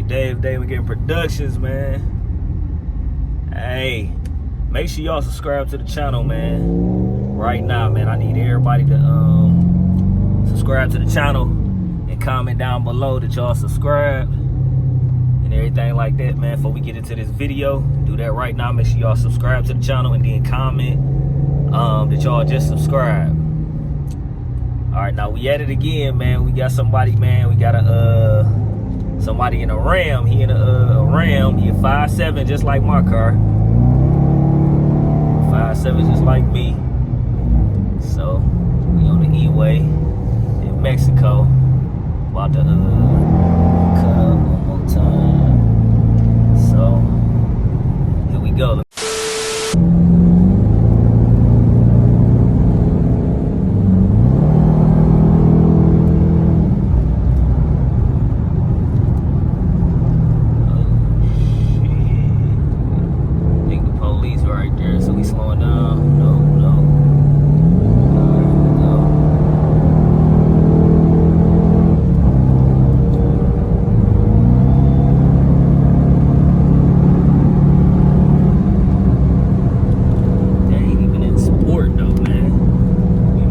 Dave Getting Productions, man. Hey, make sure y'all subscribe to the channel, man. Right now, man, I need everybody to subscribe to the channel and comment down below that y'all subscribe and everything like that, man. Before we get into this video, do that right now. Make sure y'all subscribe to the channel and then comment that y'all just subscribe. All right, now we at it again, man. We got somebody, man. We got somebody in a Ram. He in a Ram. He a 5'7", just like my car. 5'7", just like me. So we on the E-way in Mexico. About to cut up one more time. So here we go.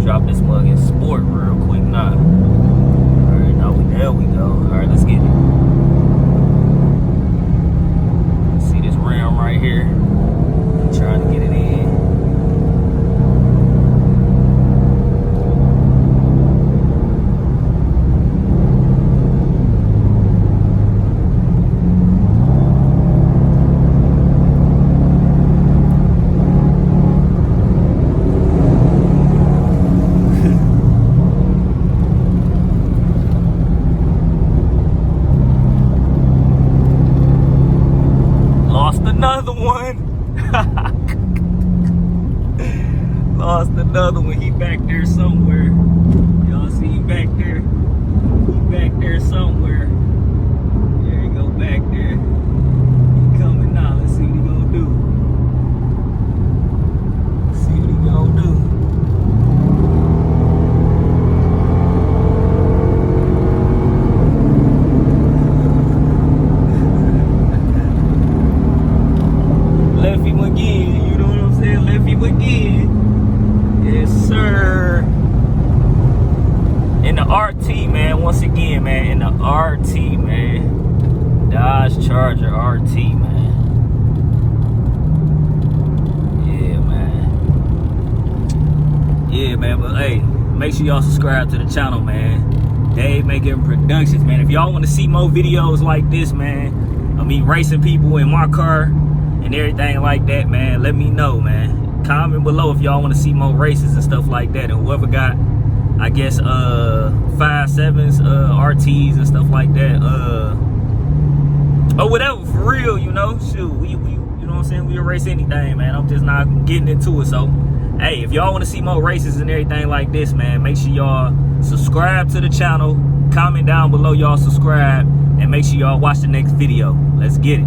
Drop this mug in sport real quick now. Alright, now there we go. Alright, let's get it. See this Ram right here? I'm trying to get it in. Another one. Lost another one. He back there somewhere. Y'all see he back there? He back there somewhere. There he go back there. He coming now. Let's see what he gonna do. Let's see what he gonna do. Left him again, you know what I'm saying? Left him again. Yes, sir. In the RT, man. Once again, man. In the RT, man. Dodge Charger RT, man. Yeah, man. Yeah, man. But hey, make sure y'all subscribe to the channel, man. Dave Getting Productions, man. If y'all want to see more videos like this, man, of me racing people in my car and everything like that, man, let me know, man. Comment below if y'all want to see more races and stuff like that. And whoever got, I guess, 5'7", RTs and stuff like that, or whatever, for real, you know, shoot, we you know what I'm saying, we'll race anything, man. I'm just not getting into it. So hey, if y'all want to see more races and everything like this, man, make sure y'all subscribe to the channel, comment down below y'all subscribe, and make sure y'all watch the next video. Let's get it.